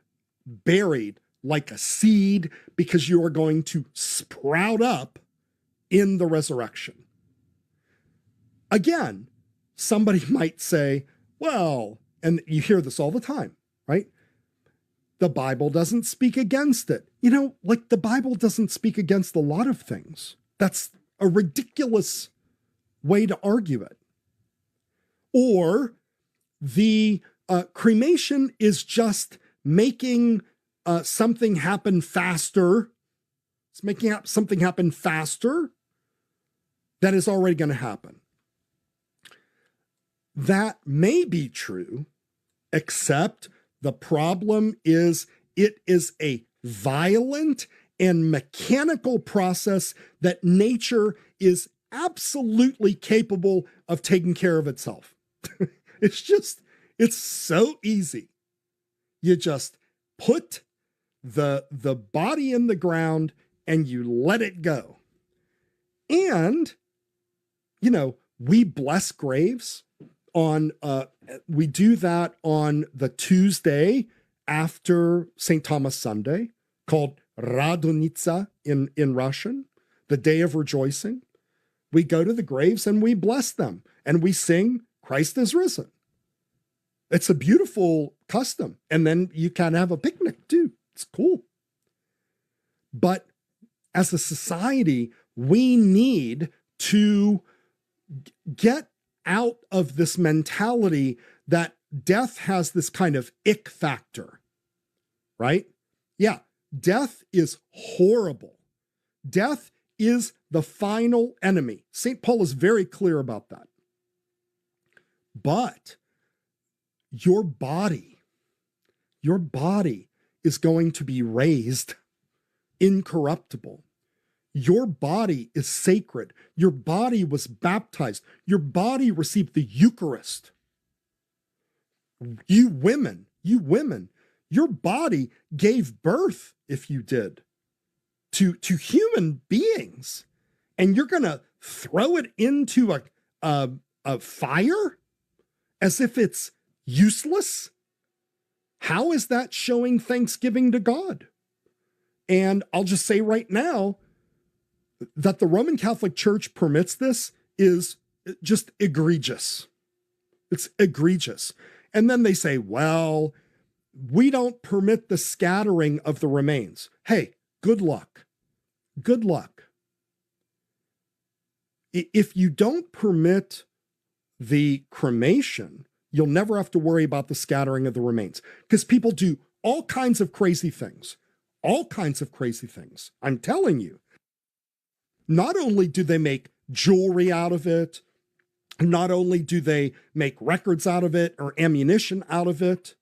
buried like a seed because you are going to sprout up in the resurrection. Again, somebody might say, well, and you hear this all the time, right? The Bible doesn't speak against it. You know, like the Bible doesn't speak against a lot of things. That's a ridiculous way to argue it. Or the cremation is just making something happen faster. It's making something happen faster that is already going to happen. That may be true, except the problem is it is a violent and mechanical process that nature is absolutely capable of taking care of itself. It's so easy. You just put the body in the ground and you let it go. And, you know, we bless graves on, we do that on the Tuesday after St. Thomas Sunday, called Radonitsa in Russian, the day of rejoicing. We go to the graves and we bless them and we sing, Christ is risen. It's a beautiful custom. And then you can have a picnic too. It's cool. But as a society, we need to get out of this mentality that death has this kind of ick factor, right? Yeah, death is horrible. Death is the final enemy. St. Paul is very clear about that. But your body is going to be raised incorruptible. Your body is sacred. Your body was baptized. Your body received the Eucharist. You women, your body gave birth, if you did, to human beings. And you're going to throw it into a fire as if it's useless? How is that showing thanksgiving to God? And I'll just say right now that the Roman Catholic Church permits this is just egregious. It's egregious. And then they say, well, we don't permit the scattering of the remains. Hey, good luck. Good luck. If you don't permit the cremation, you'll never have to worry about the scattering of the remains, because people do all kinds of crazy things. All kinds of crazy things. I'm telling you. Not only do they make jewelry out of it, not only do they make records out of it or ammunition out of it,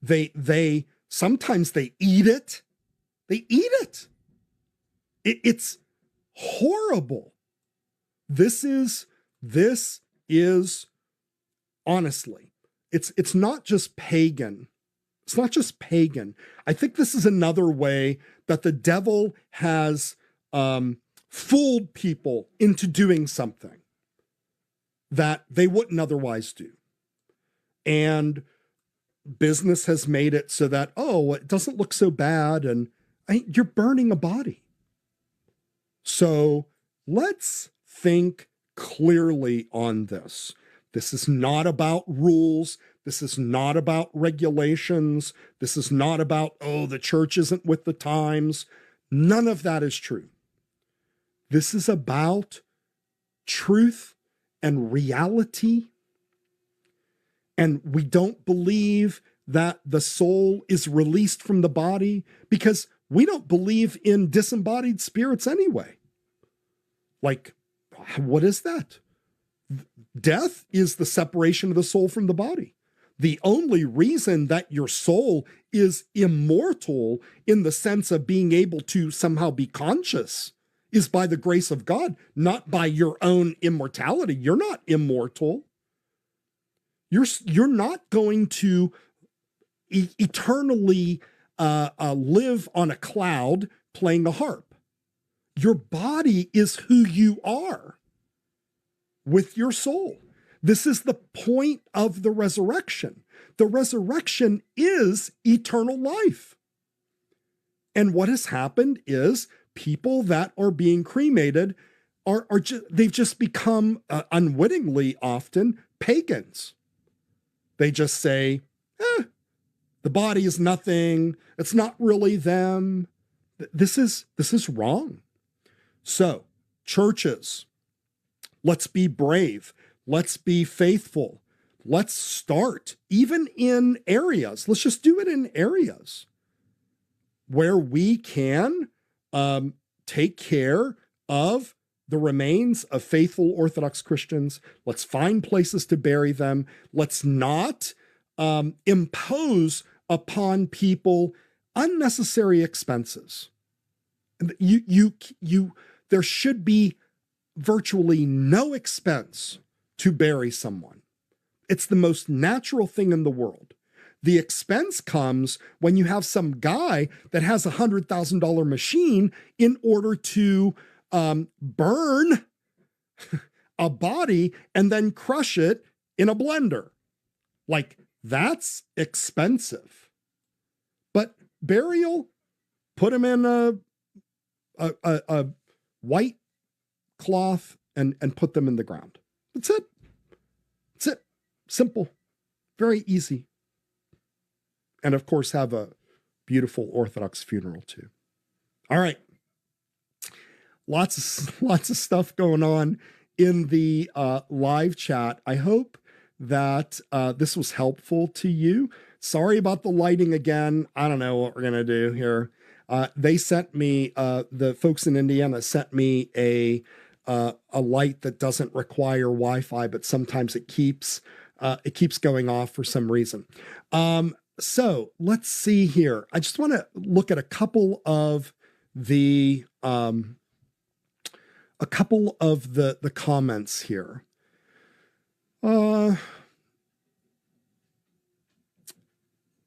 they sometimes they eat it. They eat it. It's horrible. This is honestly, it's not just pagan. It's not just pagan. I think this is another way that the devil has fooled people into doing something that they wouldn't otherwise do. And business has made it so that, oh, it doesn't look so bad, and you're burning a body. So let's think clearly on this. This is not about rules. This is not about regulations. This is not about, oh, the church isn't with the times. None of that is true. This is about truth and reality. And we don't believe that the soul is released from the body because we don't believe in disembodied spirits anyway. Like, what is that? Death is the separation of the soul from the body. The only reason that your soul is immortal in the sense of being able to somehow be conscious is by the grace of God, not by your own immortality. You're not immortal. You're not going to eternally live on a cloud playing a harp. Your body is who you are with your soul. This is the point of the resurrection. The resurrection is eternal life. And what has happened is people that are being cremated they've just become unwittingly often pagans. They just say, the body is nothing. It's not really them. This is wrong. So, churches, let's be brave. Let's be faithful. Let's start even in areas. Let's just do it in areas where we can take care of the remains of faithful Orthodox Christians. Let's find places to bury them. Let's not impose upon people unnecessary expenses. There should be virtually no expense to bury someone. It's the most natural thing in the world. The expense comes when you have some guy that has a $100,000 machine in order to burn a body and then crush it in a blender. Like, that's expensive. But burial, put him in a white cloth and put them in the ground. That's it. That's it. Simple. Very easy. And of course, have a beautiful Orthodox funeral too. All right. Lots of stuff going on in the live chat. I hope that this was helpful to you. Sorry about the lighting again. I don't know what we're going to do here. They sent me, the folks in Indiana sent me a light that doesn't require Wi-Fi, but sometimes it keeps going off for some reason. So let's see here. I just want to look at a couple of the comments here.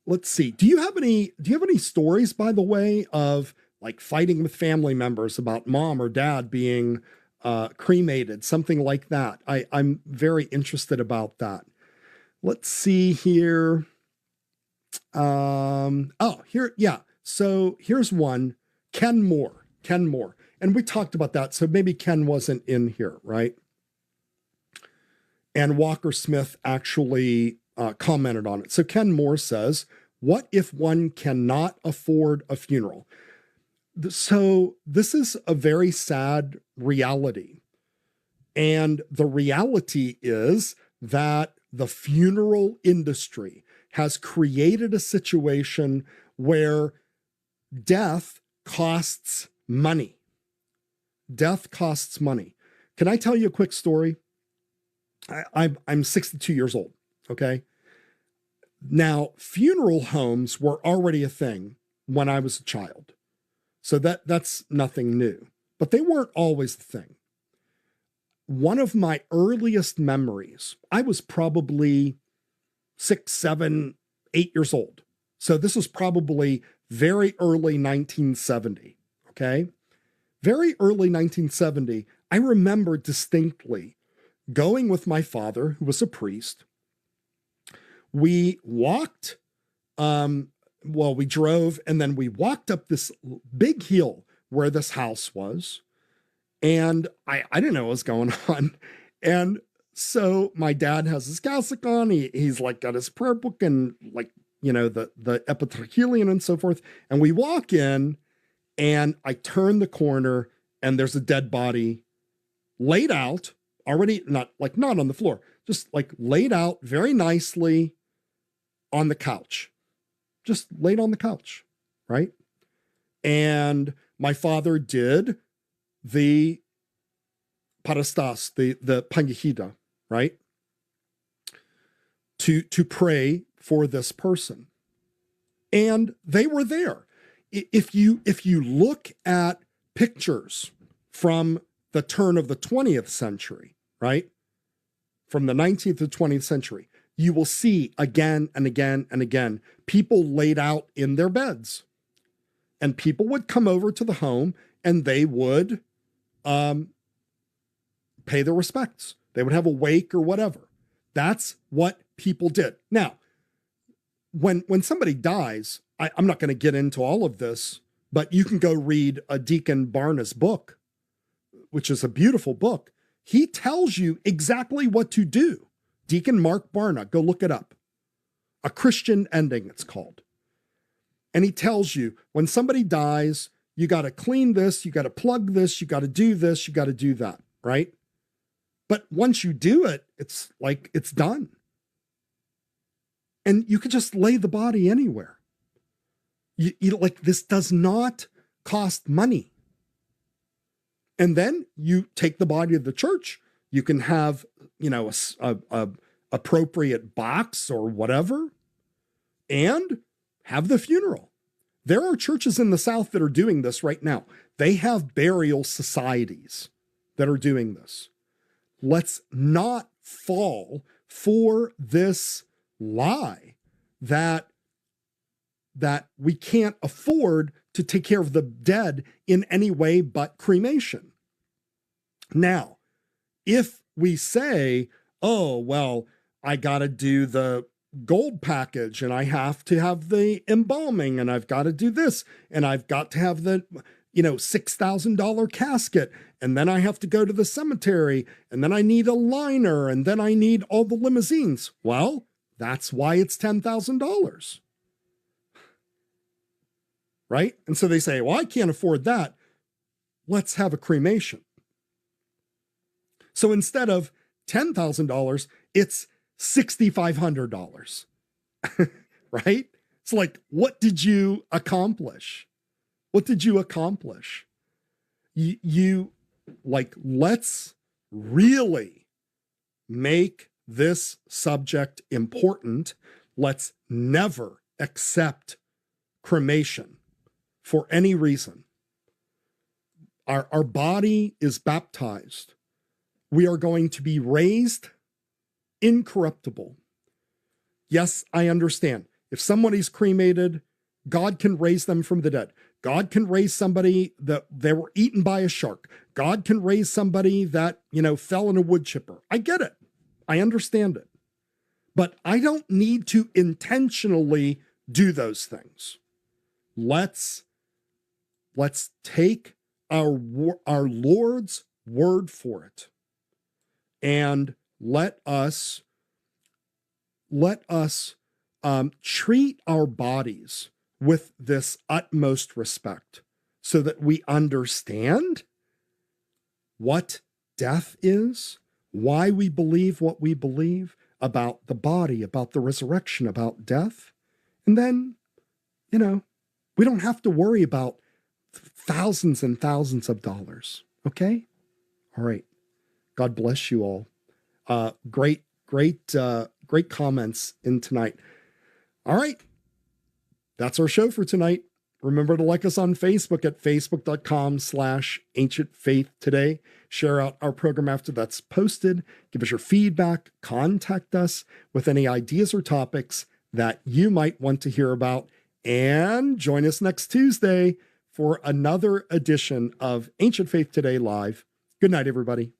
Let's see. Do you have any stories, by the way, of like fighting with family members about mom or dad being cremated, something like that? I'm very interested about that. Let's see here. Yeah. So here's one, Ken Moore. And we talked about that. So maybe Ken wasn't in here, right? And Walker Smith actually commented on it. So Ken Moore says, what if one cannot afford a funeral? So this is a very sad reality. And the reality is that the funeral industry has created a situation where death costs money. Death costs money. Can I tell you a quick story? I'm 62 years old, okay? Now, funeral homes were already a thing when I was a child. So that's nothing new. But they weren't always the thing. One of my earliest memories, I was probably 6, 7, 8 years old. So this was probably very early 1970, okay? Very early 1970, I remember distinctly going with my father, who was a priest. We walked, we drove, and then we walked up this big hill where this house was. And I didn't know what was going on. And so my dad has his cassock on. He's like got his prayer book and like, you know, the epitrachelion and so forth. And we walk in and I turn the corner and there's a dead body laid out already, not on the floor, just like laid out very nicely on the couch, just laid on the couch. Right. And my father did the parastas, the panihida, right? To pray for this person. And they were there. If you look at pictures from the turn of the 20th century, right? From the 19th to 20th century, you will see again and again and again, people laid out in their beds. And people would come over to the home and they would pay their respects. They would have a wake or whatever. That's what people did. Now, when somebody dies, I'm not going to get into all of this, but you can go read a Deacon Barna's book, which is a beautiful book. He tells you exactly what to do. Deacon Mark Barna, go look it up. A Christian ending, it's called. And he tells you when somebody dies, you got to clean this, you got to plug this, you got to do this, you got to do that, right? But once you do it, it's like it's done. And you could just lay the body anywhere. You like, this does not cost money. And then you take the body of the church. You can have, a appropriate box or whatever, and have the funeral. There are churches in the South that are doing this right now. They have burial societies that are doing this. Let's not fall for this lie that we can't afford to take care of the dead in any way but cremation. Now, if we say, oh, well, I got to do the gold package and I have to have the embalming and I've got to do this and I've got to have the, $6,000 casket, and then I have to go to the cemetery, and then I need a liner, and then I need all the limousines. Well, that's why it's $10,000. Right? And so they say, well, I can't afford that. Let's have a cremation. So instead of $10,000, it's $6,500. Right? It's like, what did you accomplish? What did you accomplish? You let's really make this subject important. Let's never accept cremation for any reason. Our body is baptized. We are going to be raised incorruptible. Yes, I understand. If somebody's cremated, God can raise them from the dead. God can raise somebody that they were eaten by a shark. God can raise somebody that, fell in a wood chipper. I get it. I understand it. But I don't need to intentionally do those things. Let's take our Lord's word for it, and let us treat our bodies with this utmost respect, so that we understand what death is, why we believe what we believe about the body, about the resurrection, about death. And then, we don't have to worry about thousands and thousands of dollars. Okay? All right. God bless you all. Great comments in tonight. All right. That's our show for tonight. Remember to like us on Facebook at facebook.com/ancientfaithtoday. Share out our program after that's posted. Give us your feedback. Contact us with any ideas or topics that you might want to hear about. And join us next Tuesday for another edition of Ancient Faith Today Live. Good night, everybody.